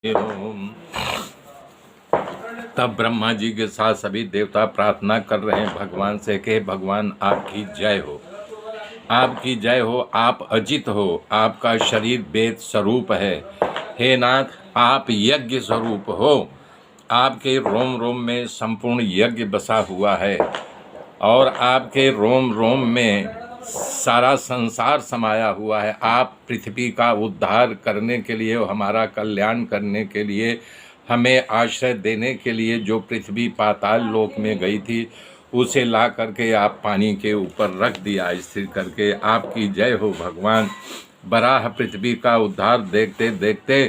ओम। तब ब्रह्मा जी के साथ सभी देवता प्रार्थना कर रहे हैं भगवान से कि भगवान आपकी जय हो, आपकी जय हो, आप अजित हो, आपका शरीर वेद स्वरूप है। हे नाथ, आप यज्ञ स्वरूप हो, आपके रोम रोम में संपूर्ण यज्ञ बसा हुआ है और आपके रोम रोम में सारा संसार समाया हुआ है। आप पृथ्वी का उद्धार करने के लिए, हमारा कल्याण करने के लिए, हमें आश्रय देने के लिए जो पृथ्वी पाताल लोक में गई थी उसे ला करके आप पानी के ऊपर रख दिया स्थिर करके। आपकी जय हो भगवान। बराह पृथ्वी का उद्धार देखते देखते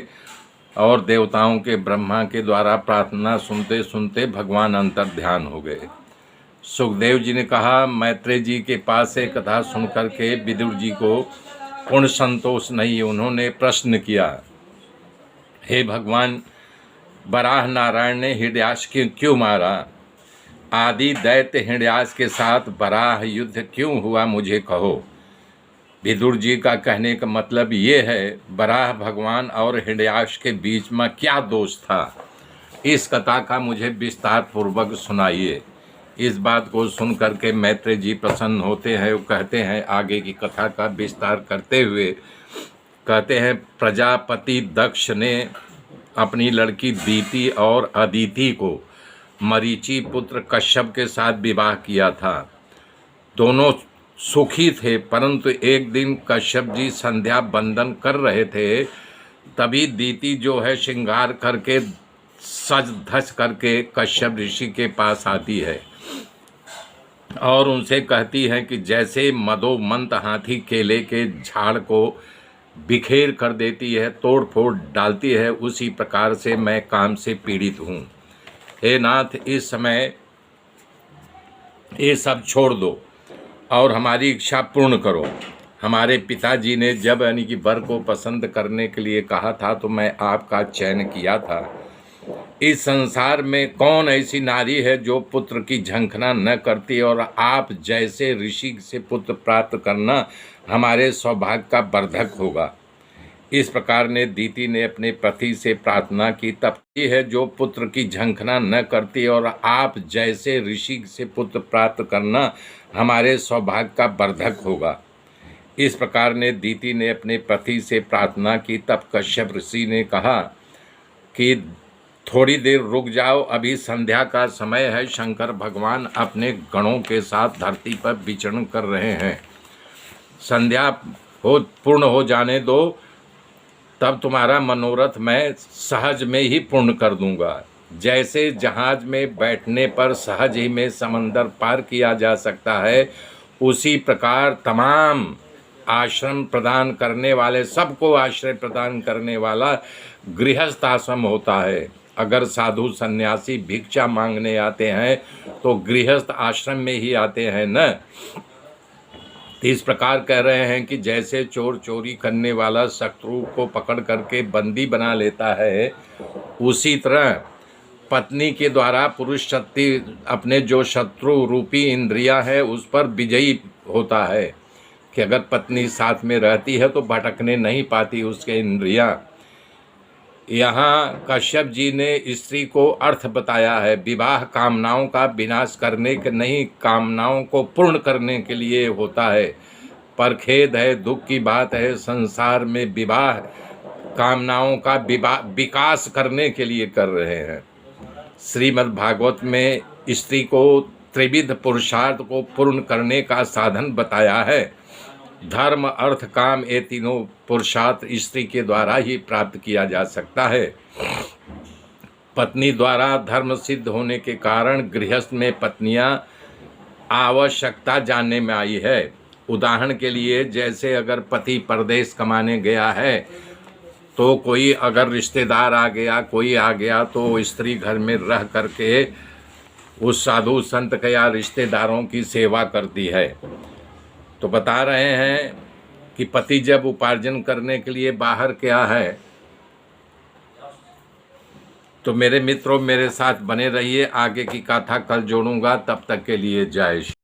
और देवताओं के ब्रह्मा के द्वारा प्रार्थना सुनते सुनते भगवान अंतर ध्यान हो गए। सुखदेव जी ने कहा, मैत्रेय जी के पास से कथा सुनकर के विदुर जी को पूर्ण संतोष नहीं। उन्होंने प्रश्न किया, हे भगवान, बराह नारायण ने हिरण्याक्ष क्यों मारा? आदि दैत्य हिरण्याक्ष के साथ बराह युद्ध क्यों हुआ, मुझे कहो। विदुर जी का कहने का मतलब ये है, बराह भगवान और हिरण्याक्ष के बीच में क्या दोष था, इस कथा का मुझे विस्तार पूर्वक सुनाइए। इस बात को सुन करके मैत्रेय जी प्रसन्न होते हैं। वो कहते हैं, आगे की कथा का विस्तार करते हुए कहते हैं, प्रजापति दक्ष ने अपनी लड़की दीति और अदिति को मरीचि पुत्र कश्यप के साथ विवाह किया था। दोनों सुखी थे, परंतु एक दिन कश्यप जी संध्या बंदन कर रहे थे, तभी दीति जो है श्रृंगार करके सज धज करके कश्यप ऋषि के पास आती है और उनसे कहती है कि जैसे मदोमंत हाथी केले के झाड़ को बिखेर कर देती है, तोड़ फोड़ डालती है, उसी प्रकार से मैं काम से पीड़ित हूँ। हे नाथ, इस समय ये सब छोड़ दो और हमारी इच्छा पूर्ण करो। हमारे पिताजी ने जब यानी कि वर को पसंद करने के लिए कहा था तो मैं आपका चयन किया था। इस संसार में कौन ऐसी नारी है जो पुत्र की झंखना न करती, और आप जैसे ऋषि से पुत्र प्राप्त करना हमारे सौभाग्य का वर्धक होगा। इस प्रकार ने दीति ने अपने पति से प्रार्थना की। तब है जो पुत्र की झंखना न करती, और आप जैसे ऋषि से पुत्र प्राप्त करना हमारे सौभाग्य का वर्धक होगा। इस प्रकार ने दीति ने अपने पति से प्रार्थना की। तब कश्यप ऋषि ने कहा कि थोड़ी देर रुक जाओ, अभी संध्या का समय है। शंकर भगवान अपने गणों के साथ धरती पर विचरण कर रहे हैं। संध्या पूर्ण हो जाने दो, तब तुम्हारा मनोरथ मैं सहज में ही पूर्ण कर दूंगा। जैसे जहाज में बैठने पर सहज ही में समंदर पार किया जा सकता है, उसी प्रकार तमाम आश्रम प्रदान करने वाले, सबको आश्रय प्रदान करने वाला गृहस्थ आश्रम होता है। अगर साधु सन्यासी भिक्षा मांगने आते हैं तो गृहस्थ आश्रम में ही आते हैं न। इस प्रकार कह रहे हैं कि जैसे चोर चोरी करने वाला शत्रु को पकड़ करके बंदी बना लेता है, उसी तरह पत्नी के द्वारा पुरुष शक्ति अपने जो शत्रु रूपी इंद्रियां है उस पर विजयी होता है कि अगर पत्नी साथ में रहती है तो भटकने नहीं पाती उसके इंद्रियां। यहाँ कश्यप जी ने स्त्री को अर्थ बताया है, विवाह कामनाओं का विनाश करने के नहीं, कामनाओं को पूर्ण करने के लिए होता है। पर खेद है, दुख की बात है, संसार में विवाह कामनाओं का विकास करने के लिए कर रहे हैं। श्रीमद् भागवत में स्त्री को त्रिविध पुरुषार्थ को पूर्ण करने का साधन बताया है। धर्म अर्थ काम, ये तीनों पुरुषार्थ स्त्री के द्वारा ही प्राप्त किया जा सकता है। पत्नी द्वारा धर्म सिद्ध होने के कारण गृहस्थ में पत्नियां आवश्यकता जानने में आई है। उदाहरण के लिए, जैसे अगर पति परदेश कमाने गया है तो कोई अगर रिश्तेदार आ गया, कोई आ गया, तो स्त्री घर में रह करके उस साधु संत के या रिश्तेदारों की सेवा करती है। तो बता रहे हैं कि पति जब उपार्जन करने के लिए बाहर गया है, तो मेरे मित्रों मेरे साथ बने रहिए। आगे की कथा कल जोड़ूंगा, तब तक के लिए जय श्री।